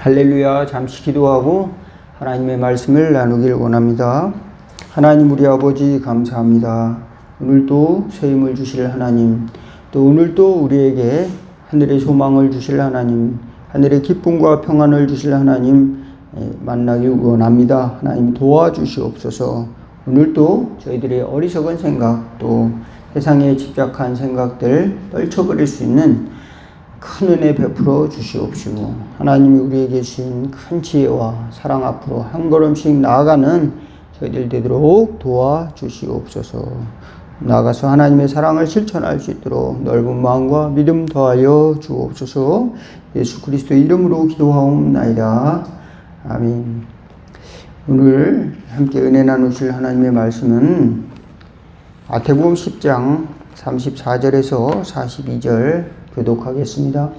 할렐루야. 잠시 기도하고 하나님의 말씀을 나누길 원합니다. 하나님 우리 아버지 감사합니다. 오늘도 새 힘을 주실 하나님, 또 오늘도 우리에게 하늘의 소망을 주실 하나님, 하늘의 기쁨과 평안을 주실 하나님 만나길 원합니다. 하나님 도와주시옵소서. 오늘도 저희들의 어리석은 생각, 또 세상에 집착한 생각들 떨쳐버릴 수 있는 큰 은혜 베풀어 주시옵시고, 하나님이 우리에게 주신 큰 지혜와 사랑 앞으로 한 걸음씩 나아가는 저희들 되도록 도와주시옵소서. 나아가서 하나님의 사랑을 실천할 수 있도록 넓은 마음과 믿음 더하여 주옵소서. 예수 그리스도의 이름으로 기도하옵나이다. 아멘. 오늘 함께 은혜 나누실 하나님의 말씀은 마태복음 10장 34절에서 42절 교독하겠습니다.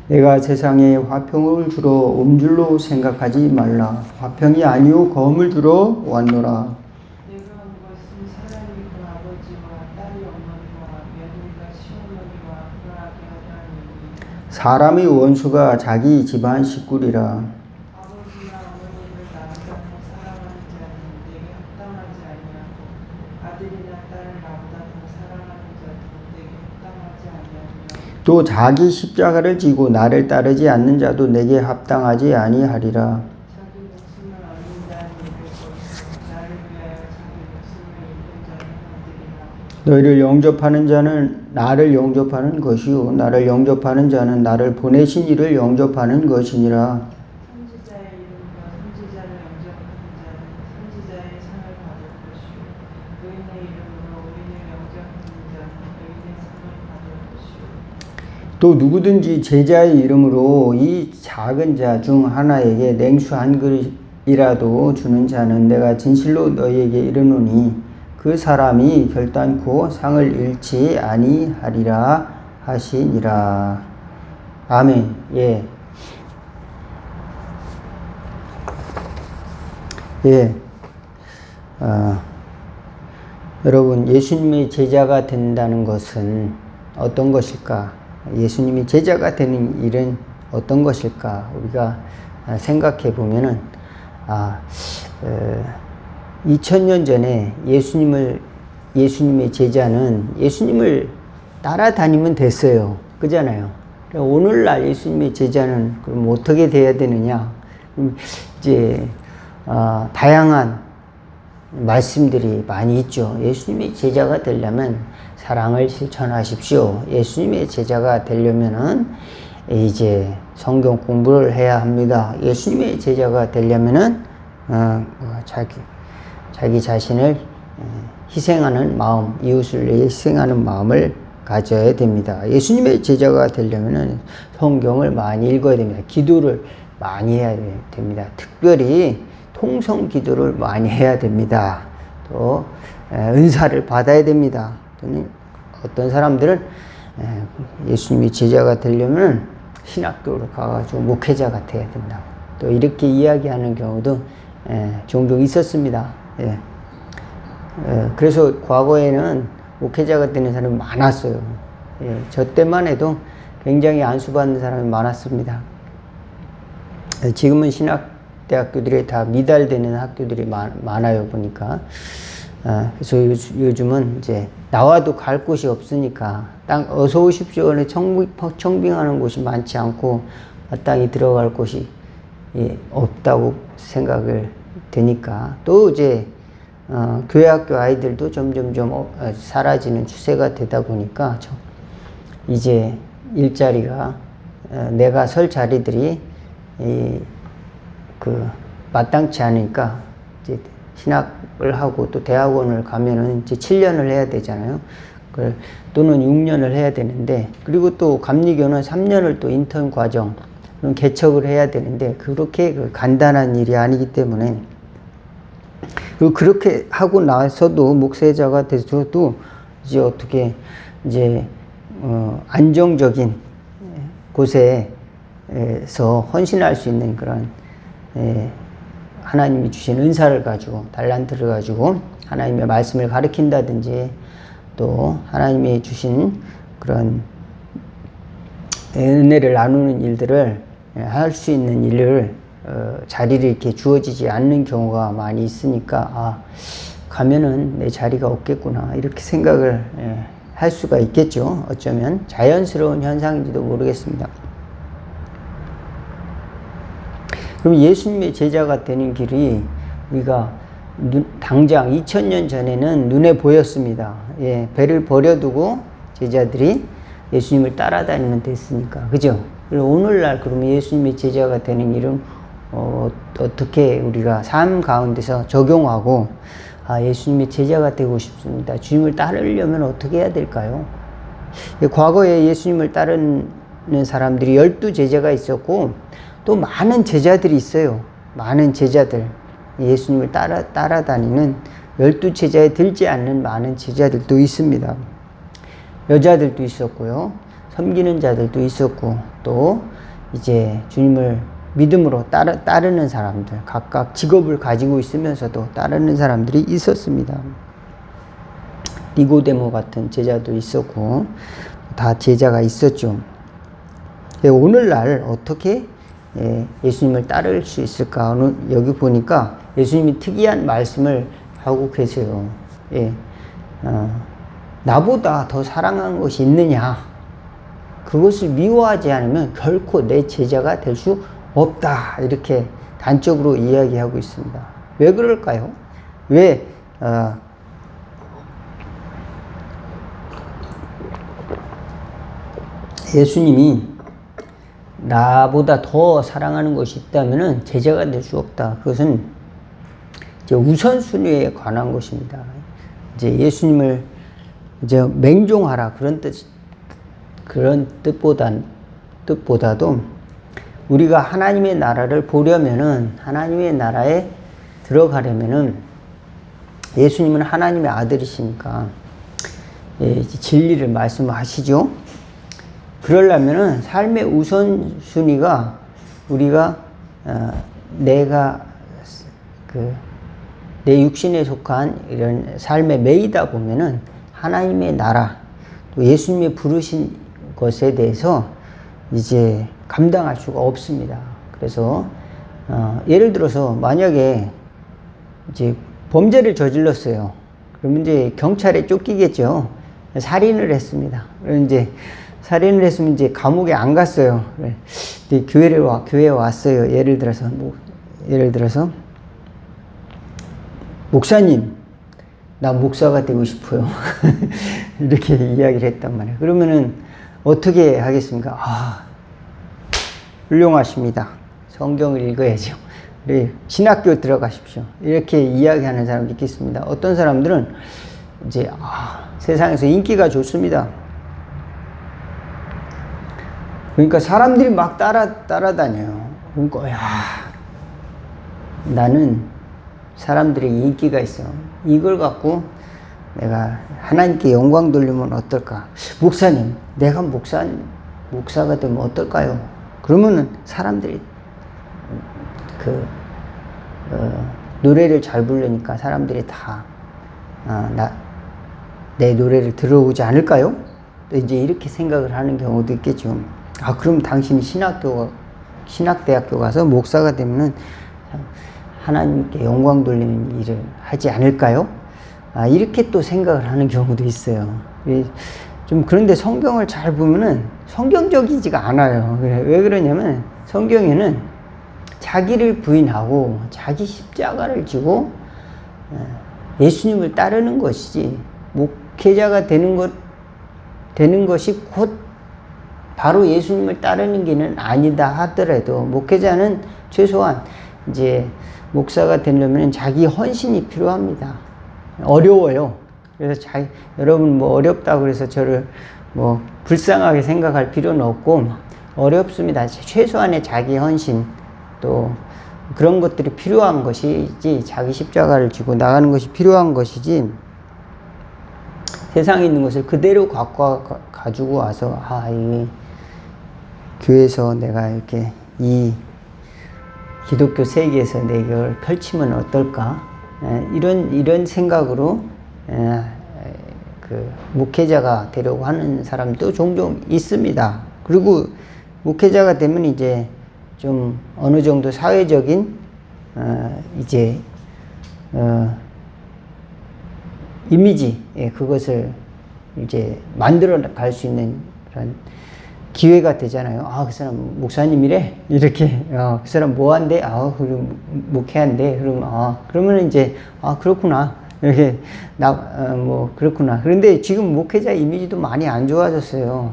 내가 세상에 화평을 주러 온 줄로 생각하지 말라. 화평이 아니요 검을 주러 왔노라. 내가 온 것은 사람이 그 아버지와 딸이 어머니와 며느리가 시어머니와 그러하게 하더니 사람의 원수가 자기 집안 식구리라. 아버지나 어머니를 나보다 더 사랑하는 자는 내게 합당하지 아니하고 아들이나 딸을 나보다 더 사랑하는 자는 내게 합당하지 아니하니라. 또 자기 십자가를 지고 나를 따르지 않는 자도 내게 합당하지 아니하리라. 자기 목숨을 얻는 자는 잃을 것이요 나를 위하여 자기 목숨을 잃는 자는 얻으리라. 너희를 영접하는 자는 나를 영접하는 것이요 나를 영접하는 자는 나를 보내신 이를 영접하는 것이니라. 선지자의 이름과 선지자를 영접하는 자는 선지자의 상을 받을 것이요 의인의 이름으로 의인을 영접하는 자는 의인의 상을 받을 것이요. 또 누구든지 제자의 이름으로 이 작은 자 중 하나에게 냉수 한 그릇이라도 주는 자는 내가 진실로 너희에게 이르노니 그 사람이 결단코 상을 잃지 아니하리라 하시니라. 아멘. 예. 여러분, 예수님의 제자가 된다는 것은 어떤 것일까? 예수님이 제자가 되는 일은 어떤 것일까? 우리가 생각해 보면은 2000년 전에 예수님의 제자는 예수님을 따라다니면 됐어요. 그잖아요. 오늘날 예수님의 제자는 그럼 어떻게 돼야 되느냐? 이제 다양한 말씀들이 많이 있죠. 예수님의 제자가 되려면 사랑을 실천하십시오. 예수님의 제자가 되려면은 이제 성경 공부를 해야 합니다. 예수님의 제자가 되려면은 자기 자신을 희생하는 마음, 이웃을 위해 희생하는 마음을 가져야 됩니다. 예수님의 제자가 되려면은 성경을 많이 읽어야 됩니다. 기도를 많이 해야 됩니다. 특별히 통성 기도를 많이 해야 됩니다. 또 은사를 받아야 됩니다. 어떤 사람들은 예수님이 제자가 되려면 신학교로 가가지고 목회자가 돼야 된다고 또 이렇게 이야기하는 경우도 종종 있었습니다. 그래서 과거에는 목회자가 되는 사람이 많았어요. 저 때만 해도 굉장히 안수받는 사람이 많았습니다. 지금은 신학대학교들이 다 미달되는 학교들이 많아요, 보니까. 그래서 요즘은 이제 나와도 갈 곳이 없으니까 어서 오십시오. 청빙하는 곳이 많지 않고 마땅히 들어갈 곳이 없다고 생각을 되니까 또 이제 교회 학교 아이들도 점점점 사라지는 추세가 되다 보니까 이제 일자리가 내가 설 자리들이 마땅치 않으니까 이제 신학을 하고 또 대학원을 가면은 이제 7년을 해야 되잖아요. 또는 6년을 해야 되는데, 그리고 또 감리교는 3년을 또 인턴 과정, 개척을 해야 되는데, 그렇게 간단한 일이 아니기 때문에, 그리고 그렇게 하고 나서도 목회자가 돼서도 이제 어떻게 이제 안정적인 곳에서 헌신할 수 있는 그런 하나님이 주신 은사를 가지고 달란트를 가지고 하나님의 말씀을 가르친다든지 또 하나님이 주신 그런 은혜를 나누는 일들을 할 수 있는 일을 자리를 이렇게 주어지지 않는 경우가 많이 있으니까 가면은 내 자리가 없겠구나 이렇게 생각을 할 수가 있겠죠. 어쩌면 자연스러운 현상인지도 모르겠습니다. 그럼 예수님의 제자가 되는 길이 우리가 당장 2000년 전에는 눈에 보였습니다. 배를 버려두고 제자들이 예수님을 따라다니면 됐으니까. 그죠? 오늘날 그러면 예수님의 제자가 되는 일은 어떻게 우리가 삶 가운데서 적용하고 예수님의 제자가 되고 싶습니다. 주님을 따르려면 어떻게 해야 될까요? 과거에 예수님을 따르는 사람들이 12제자가 있었고 또 많은 제자들이 있어요. 많은 제자들. 예수님을 따라다니는 12제자에 들지 않는 많은 제자들도 있습니다. 여자들도 있었고요. 섬기는 자들도 있었고 또 이제 주님을 믿음으로 따르는 사람들, 각각 직업을 가지고 있으면서도 따르는 사람들이 있었습니다. 니고데모 같은 제자도 있었고 다 제자가 있었죠. 오늘날 어떻게 예수님을 따를 수 있을까? 여기 보니까 예수님이 특이한 말씀을 하고 계세요. 나보다 더 사랑하는 것이 있느냐? 그것을 미워하지 않으면 결코 내 제자가 될 수 없다. 이렇게 단적으로 이야기하고 있습니다. 왜 그럴까요? 왜 예수님이 나보다 더 사랑하는 것이 있다면 제자가 될 수 없다. 그것은 이제 우선순위에 관한 것입니다. 이제 예수님을 이제 맹종하라 그런 뜻보다도 우리가 하나님의 나라를 보려면은 하나님의 나라에 들어가려면은 예수님은 하나님의 아들이시니까 진리를 말씀하시죠. 그러려면은 삶의 우선순위가 우리가 내가 내 육신에 속한 이런 삶에 매이다 보면은 하나님의 나라 또 예수님의 부르신 것에 대해서 이제 감당할 수가 없습니다. 그래서 예를 들어서 만약에 이제 범죄를 저질렀어요. 그러면 이제 경찰에 쫓기겠죠. 살인을 했습니다. 그럼 이제 살인을 했으면 이제 감옥에 안 갔어요. 근데 교회에 왔어요. 예를 들어서 목사님, 나 목사가 되고 싶어요. 이렇게 이야기를 했단 말이에요. 그러면은 어떻게 하겠습니까? 훌륭하십니다. 성경을 읽어야죠. 신학교 들어가십시오. 이렇게 이야기하는 사람도 있겠습니다. 어떤 사람들은 이제 세상에서 인기가 좋습니다. 그러니까 사람들이 막 따라다녀요. 그러니까 나는 사람들의 인기가 있어. 이걸 갖고 내가 하나님께 영광 돌리면 어떨까? 목사님, 내가 목사가 되면 어떨까요? 그러면은 사람들이 노래를 잘 부르니까 사람들이 다 내 노래를 들어오지 않을까요? 또 이제 이렇게 생각을 하는 경우도 있겠죠. 그럼 당신이 신학대학교 가서 목사가 되면은 하나님께 영광 돌리는 일을 하지 않을까요? 이렇게 또 생각을 하는 경우도 있어요. 좀 그런데 성경을 잘 보면은 성경적이지가 않아요. 왜 그러냐면 성경에는 자기를 부인하고 자기 십자가를 지고 예수님을 따르는 것이지 목회자가 되는 것이 곧 바로 예수님을 따르는 길은 아니다 하더라도 목회자는 최소한 이제 목사가 되려면 자기 헌신이 필요합니다. 어려워요. 그래서 여러분 어렵다고 그래서 저를 불쌍하게 생각할 필요는 없고 어렵습니다. 최소한의 자기 헌신 또 그런 것들이 필요한 것이지 자기 십자가를 지고 나가는 것이 필요한 것이지 세상에 있는 것을 그대로 가지고 와서 이 교회에서 내가 이렇게 이 기독교 세계에서 내 이걸 펼치면 어떨까? 이런 생각으로 목회자가 되려고 하는 사람도 종종 있습니다. 그리고 목회자가 되면 이제 좀 어느 정도 사회적인 이제 이미지, 그것을 이제 만들어 갈 수 있는 그런 기회가 되잖아요. 아, 그 사람 목사님이래? 이렇게, 그 사람 뭐 한대? 그럼 목회한대? 그러면, 그러면 이제, 그렇구나. 이렇게, 그렇구나. 그런데 지금 목회자 이미지도 많이 안 좋아졌어요.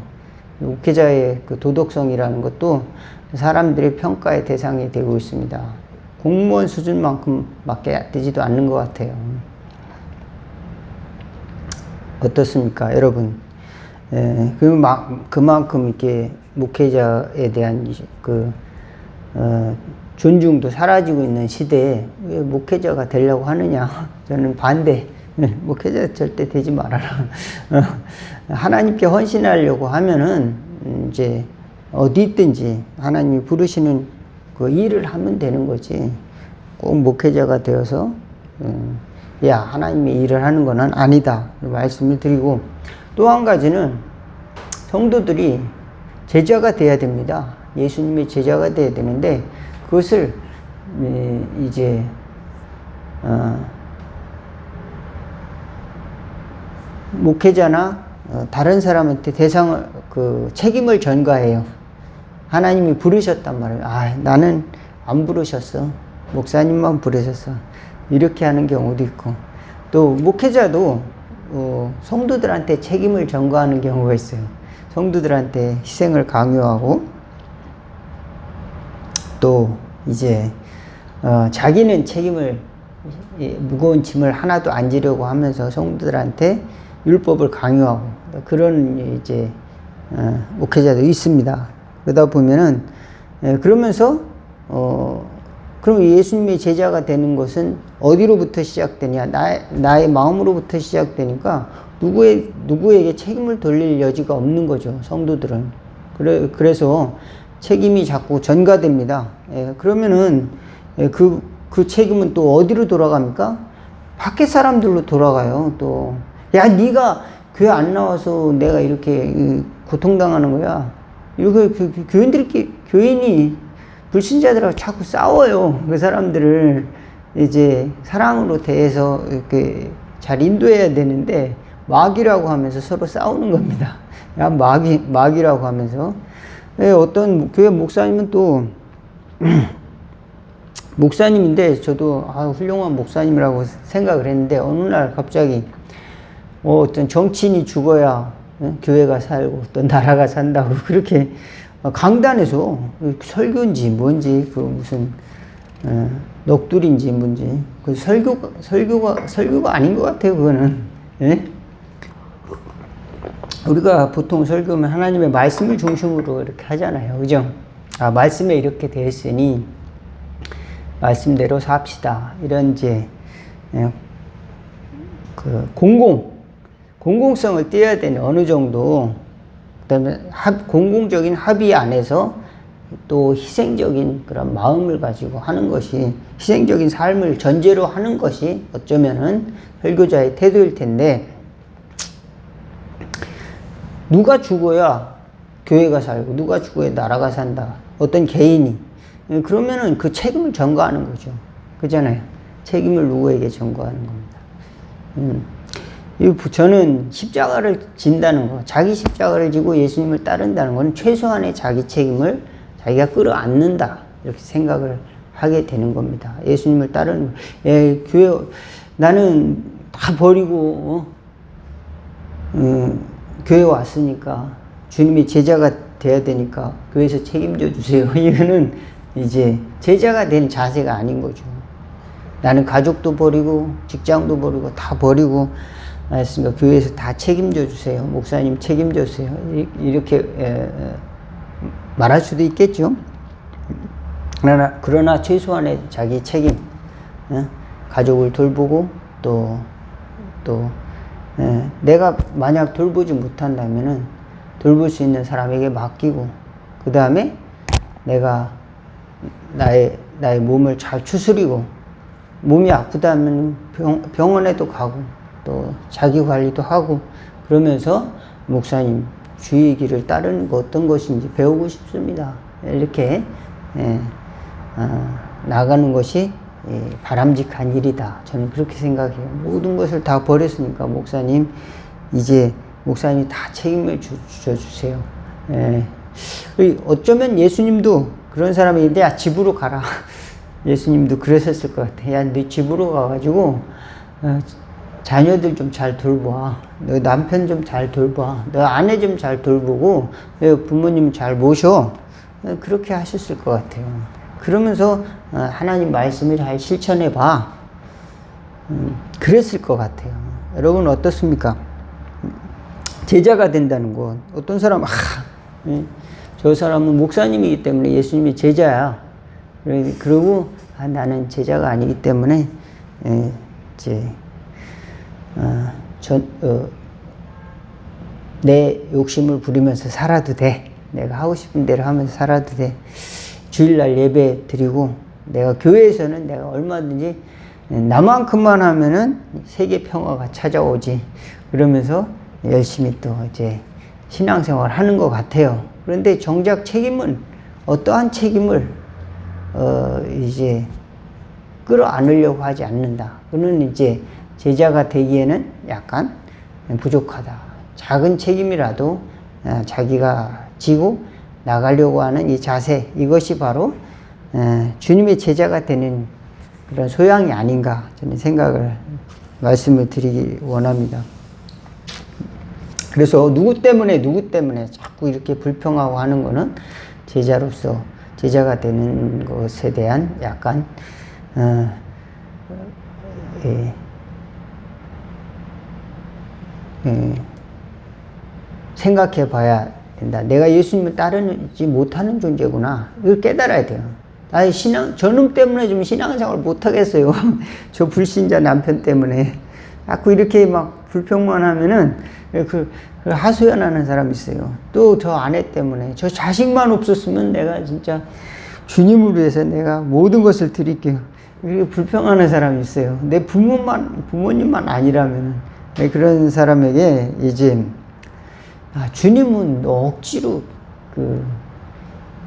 목회자의 그 도덕성이라는 것도 사람들의 평가의 대상이 되고 있습니다. 공무원 수준만큼밖에 되지도 않는 것 같아요. 어떻습니까, 여러분? 그만큼 이렇게 목회자에 대한 존중도 사라지고 있는 시대에 왜 목회자가 되려고 하느냐? 저는 반대. 목회자 절대 되지 말아라. 하나님께 헌신하려고 하면은 이제 어디 있든지 하나님이 부르시는 그 일을 하면 되는 거지. 꼭 목회자가 되어서 하나님의 일을 하는 거는 아니다. 말씀을 드리고, 또 한 가지는 성도들이 제자가 돼야 됩니다. 예수님의 제자가 돼야 되는데, 그것을 이제 목회자나 다른 사람한테 책임을 전가해요. 하나님이 부르셨단 말이에요. 나는 안 부르셨어. 목사님만 부르셨어. 이렇게 하는 경우도 있고, 또 목회자도 성도들한테 책임을 전가하는 경우가 있어요. 성도들한테 희생을 강요하고, 또 이제 자기는 무거운 짐을 하나도 안 지려고 하면서 성도들한테 율법을 강요하고, 그런 이제 목회자도 있습니다. 그러다 보면은 그러면서 그럼 예수님의 제자가 되는 것은 어디로부터 시작되냐? 나의 마음으로부터 시작되니까 누구에게 책임을 돌릴 여지가 없는 거죠, 성도들은. 그래서 책임이 자꾸 전가됩니다. 그러면은 그 책임은 또 어디로 돌아갑니까? 밖에 사람들로 돌아가요. 또, 네가 교회 안 나와서 내가 이렇게 고통당하는 거야. 이렇게 교인이 불신자들하고 자꾸 싸워요. 그 사람들을 이제 사랑으로 대해서 이렇게 잘 인도해야 되는데, 마귀라고 하면서 서로 싸우는 겁니다. 마귀라고 하면서. 어떤 교회 목사님은 또, 목사님인데, 저도 훌륭한 목사님이라고 생각을 했는데, 어느 날 갑자기 어떤 정치인이 죽어야 교회가 살고 또 나라가 산다고 그렇게 강단에서, 설교인지 뭔지 무슨 넋두리인지 뭔지 설교가 아닌 것 같아요. 그거는. 우리가 보통 설교하면 하나님의 말씀을 중심으로 이렇게 하잖아요. 그죠? 말씀에 이렇게 되어 있으니 말씀대로 삽시다. 이런 이제 공공성을 띄어야 되는 어느 정도, 그다음에 공공적인 합의 안에서 또 희생적인 그런 마음을 가지고 하는 것이, 희생적인 삶을 전제로 하는 것이 어쩌면은 설교자의 태도일 텐데, 누가 죽어야 교회가 살고 누가 죽어야 나라가 산다. 어떤 개인이. 그러면은 그 책임을 전가하는 거죠. 그잖아요. 책임을 누구에게 전가하는 겁니다. 저는 십자가를 진다는 거, 자기 십자가를 지고 예수님을 따른다는 건 최소한의 자기 책임을 자기가 끌어안는다, 이렇게 생각을 하게 되는 겁니다. 예수님을 따르는 교회, 나는 다 버리고 교회 왔으니까 주님이 제자가 돼야 되니까 교회에서 책임져 주세요. 이거는 이제 제자가 된 자세가 아닌 거죠. 나는 가족도 버리고 직장도 버리고 다 버리고 알았습니다. 교회에서 다 책임져 주세요. 목사님 책임져 주세요. 이렇게 말할 수도 있겠죠. 그러나 최소한의 자기 책임, 가족을 돌보고 또 내가 만약 돌보지 못한다면은 돌볼 수 있는 사람에게 맡기고, 그 다음에 내가 나의 몸을 잘 추스리고, 몸이 아프다면 병원에도 가고 또 자기 관리도 하고, 그러면서 목사님 주의 길을 따르는 거 어떤 것인지 배우고 싶습니다. 이렇게 예, 나가는 것이 바람직한 일이다. 저는 그렇게 생각해요. 모든 것을 다 버렸으니까 목사님, 이제 목사님이 다 책임을 주세요. 예. 어쩌면 예수님도 그런 사람인데, 야, 집으로 가라. 예수님도 그러셨을 것 같아. 야, 너 집으로 가가지고 자녀들 좀 잘 돌봐. 너 남편 좀 잘 돌봐. 너 아내 좀 잘 돌보고 너 부모님 잘 모셔. 그렇게 하셨을 것 같아요. 그러면서 하나님 말씀을 잘 실천해 봐. 그랬을 것 같아요. 여러분 어떻습니까? 제자가 된다는 건 어떤 사람, 저 사람은 목사님이기 때문에 예수님이 제자야. 그리고 나는 제자가 아니기 때문에 이제 내 욕심을 부리면서 살아도 돼. 내가 하고 싶은 대로 하면서 살아도 돼. 주일날 예배 드리고 내가 교회에서는 내가 얼마든지 나만큼만 하면은 세계 평화가 찾아오지. 그러면서 열심히 또 이제 신앙생활 하는 것 같아요. 그런데 정작 책임은 어떠한 책임을 이제 끌어안으려고 하지 않는다. 그는 이제 제자가 되기에는 약간 부족하다. 작은 책임이라도 자기가 지고 나가려고 하는 이 자세, 이것이 바로 주님의 제자가 되는 그런 소양이 아닌가 저는 말씀을 드리기 원합니다. 그래서 누구 때문에 자꾸 이렇게 불평하고 하는 거는 제자로서 제자가 되는 것에 대한 약간 생각해 봐야 된다. 내가 예수님을 따르지 못하는 존재구나. 이걸 깨달아야 돼요. 저놈 때문에 좀 신앙생활 못하겠어요. 저 불신자 남편 때문에. 자꾸 이렇게 막 불평만 하면은 하소연하는 사람이 있어요. 또 저 아내 때문에. 저 자식만 없었으면 내가 진짜 주님을 위해서 내가 모든 것을 드릴게요. 이렇게 불평하는 사람이 있어요. 내 부모님만 아니라면. 그런 사람에게 이제 주님은 억지로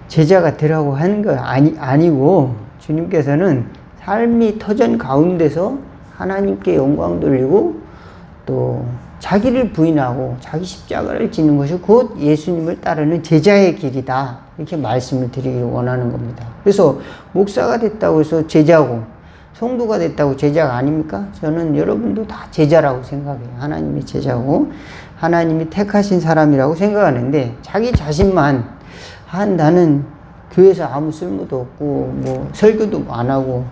제자가 되라고 하는 거 아니고, 주님께서는 삶이 터전 가운데서 하나님께 영광 돌리고 또 자기를 부인하고 자기 십자가를 지는 것이 곧 예수님을 따르는 제자의 길이다. 이렇게 말씀을 드리기 원하는 겁니다. 그래서 목사가 됐다고 해서 제자고, 성도가 됐다고 제자가 아닙니까? 저는 여러분도 다 제자라고 생각해요. 하나님의 제자고 하나님이 택하신 사람이라고 생각하는데, 자기 자신만 나는 교회에서 아무 쓸모도 없고 뭐 설교도 안 하고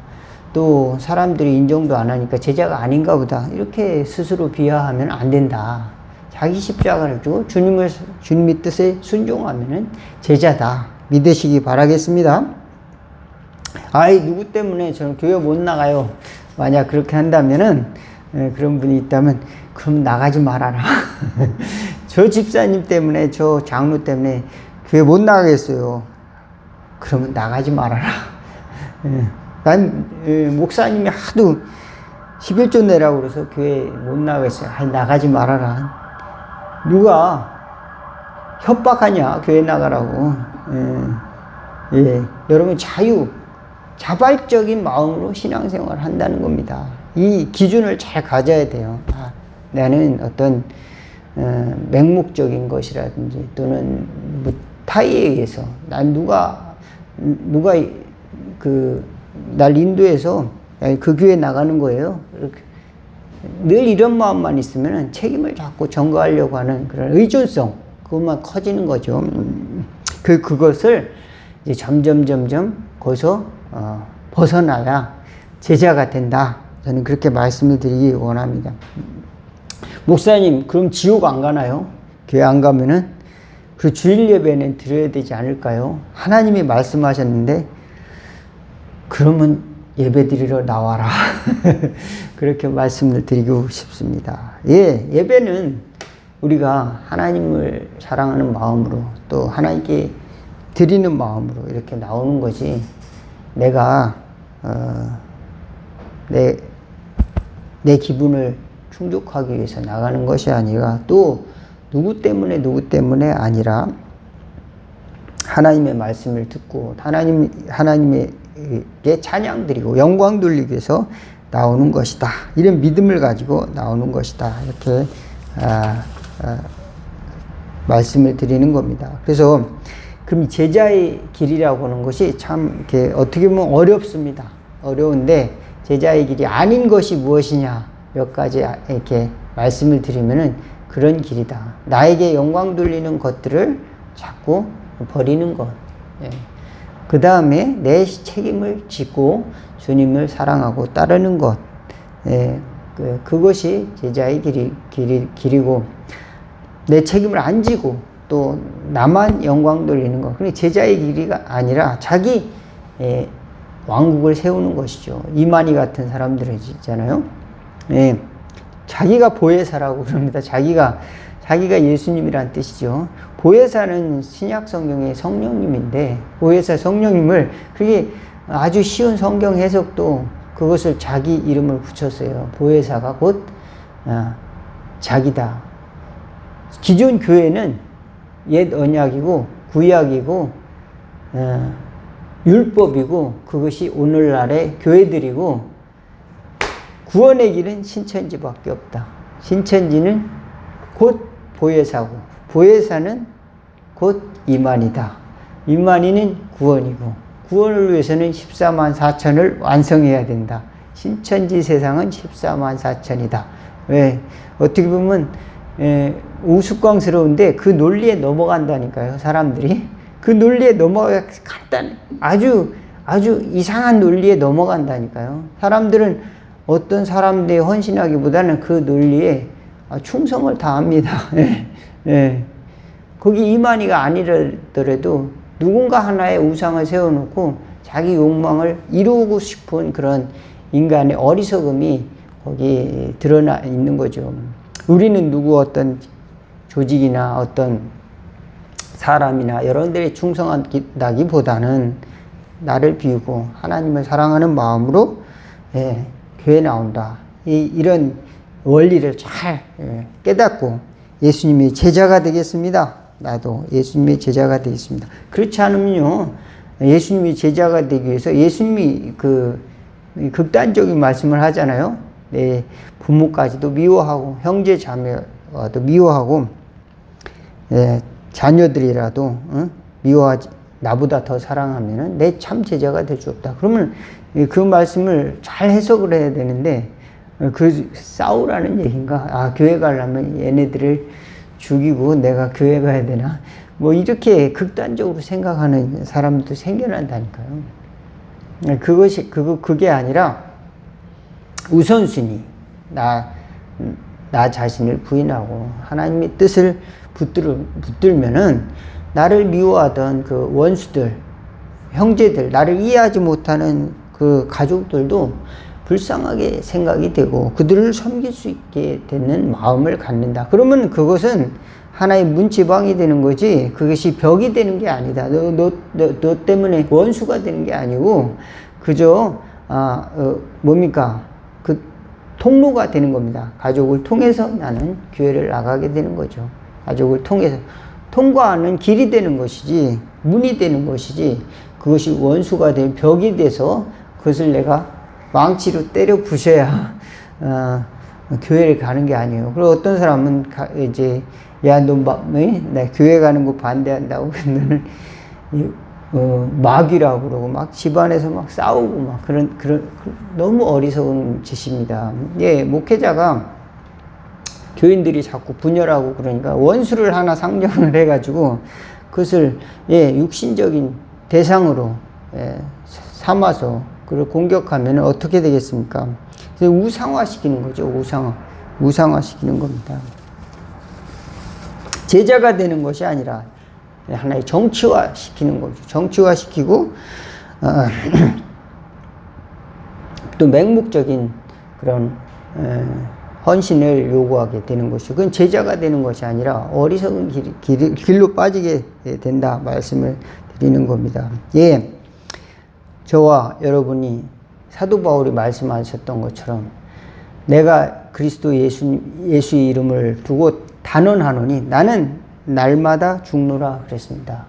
또 사람들이 인정도 안 하니까 제자가 아닌가 보다, 이렇게 스스로 비하하면 안 된다. 자기 십자가를 주고 주님의 뜻에 순종하면은 제자다. 믿으시기 바라겠습니다. 누구 때문에 저는 교회 못 나가요. 만약 그렇게 한다면은, 그런 분이 있다면, 그럼 나가지 말아라. 저 집사님 때문에, 저 장로 때문에 교회 못 나가겠어요. 그러면 나가지 말아라. 난 목사님이 하도 11조 내라고 그래서 교회 못 나가겠어요. 나가지 말아라. 누가 협박하냐, 교회 나가라고. 여러분 자발적인 마음으로 신앙생활을 한다는 겁니다. 이 기준을 잘 가져야 돼요. 나는 어떤 맹목적인 것이라든지 또는 뭐 타의에 의해서 누가 날 인도해서 그 교회 나가는 거예요. 이렇게. 늘 이런 마음만 있으면 책임을 자꾸 전가하려고 하는 그런 의존성, 그것만 커지는 거죠. 그것을 이제 점점 거기서 벗어나야 제자가 된다. 저는 그렇게 말씀을 드리기 원합니다. 목사님, 그럼 지옥 안 가나요? 교회 안 가면은 그 주일 예배는 드려야 되지 않을까요? 하나님이 말씀하셨는데, 그러면 예배 드리러 나와라. 그렇게 말씀을 드리고 싶습니다. 예배는 우리가 하나님을 사랑하는 마음으로 또 하나님께 드리는 마음으로 이렇게 나오는 거지, 내가 내 기분을 충족하기 위해서 나가는 것이 아니라, 또 누구 때문에 아니라 하나님의 말씀을 듣고 하나님에게 찬양 드리고 영광 돌리기 위해서 나오는 것이다. 이런 믿음을 가지고 나오는 것이다. 이렇게 말씀을 드리는 겁니다. 그래서 그럼 제자의 길이라고 하는 것이 참 이렇게 어떻게 보면 어렵습니다. 어려운데 제자의 길이 아닌 것이 무엇이냐 몇 가지 이렇게 말씀을 드리면은 그런 길이다. 나에게 영광 돌리는 것들을 자꾸 버리는 것. 예. 그 다음에 내 책임을 짓고 주님을 사랑하고 따르는 것. 예. 그것이 제자의 길이고 내 책임을 안 지고 또 나만 영광 돌리는 것. 그러니까 제자의 길이가 아니라 자기 왕국을 세우는 것이죠. 이만희 같은 사람들은 있잖아요. 예. 자기가 보혜사라고 그럽니다. 자기가 예수님이란 뜻이죠. 보혜사는 신약 성경의 성령님인데 보혜사 성령님을 그게 아주 쉬운 성경 해석도 그것을 자기 이름을 붙였어요. 보혜사가 곧 자기다. 기존 교회는 옛 언약이고 구약이고 율법이고 그것이 오늘날의 교회들이고 구원의 길은 신천지밖에 없다. 신천지는 곧 보혜사고 보혜사는 곧 이만희다. 이만희는 구원이고 구원을 위해서는 14만 4천을 완성해야 된다. 신천지 세상은 14만 4천이다. 왜? 어떻게 보면 우스꽝스러운데 그 논리에 넘어간다니까요. 사람들이 그 논리에 넘어가 아주 이상한 논리에 넘어간다니까요. 사람들은 어떤 사람들이 헌신하기보다는 그 논리에 충성을 다합니다. 예. 거기 이만희가 아니더라도 누군가 하나의 우상을 세워놓고 자기 욕망을 이루고 싶은 그런 인간의 어리석음이 거기 드러나 있는 거죠. 우리는 누구 어떤 조직이나 어떤 사람이나 여러분들이 충성하기보다는 나를 비우고 하나님을 사랑하는 마음으로 교회 나온다. 이런 원리를 잘 깨닫고 예수님의 제자가 되겠습니다. 나도 예수님의 제자가 되겠습니다. 그렇지 않으면요, 예수님의 제자가 되기 위해서 예수님이 극단적인 말씀을 하잖아요. 내 부모까지도 미워하고 형제 자매와도 미워하고 자녀들이라도 미워하지 나보다 더 사랑하면은 내 참 제자가 될 수 없다. 그러면 그 말씀을 잘 해석을 해야 되는데 싸우라는 얘기인가? 교회 가려면 얘네들을 죽이고 내가 교회 가야 되나? 뭐 이렇게 극단적으로 생각하는 사람도 생겨난다니까요. 그게 아니라 우선순위, 나 자신을 부인하고 하나님의 뜻을 붙들면은 나를 미워하던 그 원수들, 형제들, 나를 이해하지 못하는 그 가족들도 불쌍하게 생각이 되고 그들을 섬길 수 있게 되는 마음을 갖는다. 그러면 그것은 하나의 문지방이 되는 거지 그것이 벽이 되는 게 아니다. 너 때문에 원수가 되는 게 아니고 그저 뭡니까? 그 통로가 되는 겁니다. 가족을 통해서 나는 교회를 나가게 되는 거죠. 가족을 통해서 통과하는 길이 되는 것이지 문이 되는 것이지 그것이 원수가 된 벽이 돼서 그것을 내가 망치로 때려 부셔야 교회를 가는 게 아니에요. 그리고 어떤 사람은 이제 나 교회 가는 거 반대한다고 너는 마귀라고 그러고 막 집안에서 막 싸우고 막 그런 너무 어리석은 짓입니다. 목회자가 교인들이 자꾸 분열하고 그러니까 원수를 하나 상정을 해가지고 그것을 육신적인 대상으로 삼아서 그걸 공격하면 어떻게 되겠습니까? 우상화시키는 거죠. 우상화시키는 겁니다. 제자가 되는 것이 아니라 하나의 정치화시키는 거죠. 정치화시키고 또 맹목적인 그런 헌신을 요구하게 되는 것이죠. 그건 제자가 되는 것이 아니라 어리석은 길로 빠지게 된다 말씀을 드리는 겁니다. 저와 여러분이 사도 바울이 말씀하셨던 것처럼 내가 그리스도 예수의 이름을 두고 단언하노니 나는 날마다 죽노라 그랬습니다.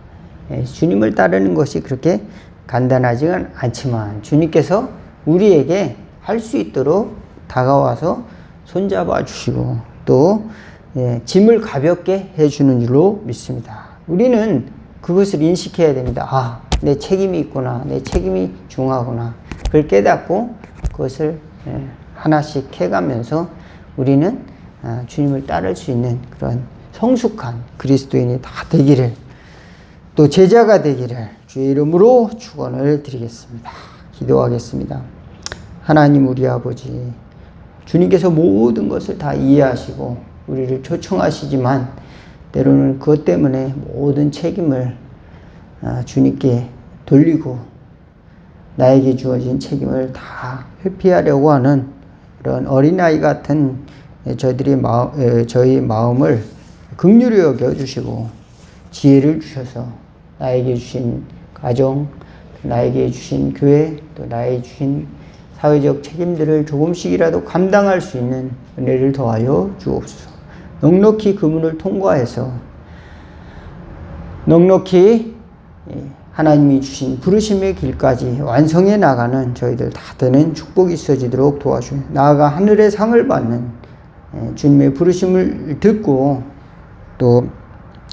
주님을 따르는 것이 그렇게 간단하지는 않지만 주님께서 우리에게 할 수 있도록 다가와서 손잡아 주시고 또 짐을 가볍게 해주는 줄로 믿습니다. 우리는 그것을 인식해야 됩니다. 아, 내 책임이 있구나. 내 책임이 중하구나. 그걸 깨닫고 그것을 하나씩 해가면서 우리는 주님을 따를 수 있는 그런 성숙한 그리스도인이 다 되기를, 또 제자가 되기를 주의 이름으로 축원을 드리겠습니다. 기도하겠습니다. 하나님 우리 아버지, 주님께서 모든 것을 다 이해하시고 우리를 초청하시지만 때로는 그것 때문에 모든 책임을 주님께 돌리고 나에게 주어진 책임을 다 회피하려고 하는 그런 어린아이 같은 저희 마음을 긍휼히 여겨주시고 지혜를 주셔서 나에게 주신 가정, 나에게 주신 교회, 또 나에게 주신 사회적 책임들을 조금씩이라도 감당할 수 있는 은혜를 더하여 주옵소서. 넉넉히 그 문을 통과해서 넉넉히 하나님이 주신 부르심의 길까지 완성해 나가는 저희들 다 되는 축복이 있어지도록 도와주세요. 나아가 하늘의 상을 받는 주님의 부르심을 듣고 또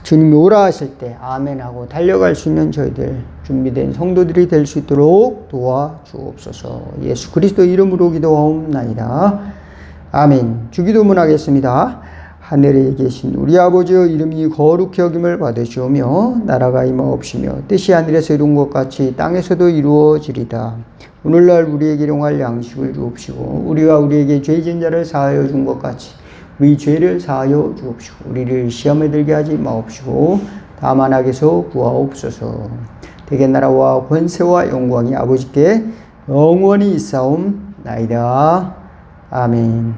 주님이 오라 하실 때 아멘하고 달려갈 수 있는 저희들 준비된 성도들이 될 수 있도록 도와주옵소서. 예수 그리스도 이름으로 기도하옵나이다. 아멘. 주기도문 하겠습니다. 하늘에 계신 우리 아버지여 이름이 거룩히 여김을 받으시오며 나라가 임하옵시며 뜻이 하늘에서 이룬 것 같이 땅에서도 이루어지리다. 오늘날 우리에게 일용할 양식을 주옵시고 우리가 우리에게 죄진 자를 사하여 준 것 같이 우리 죄를 사하여 주옵시고 우리를 시험에 들게 하지 마옵시고 다만 악에서 구하옵소서. 대개 나라와 권세와 영광이 아버지께 영원히 있사옵나이다. 아멘.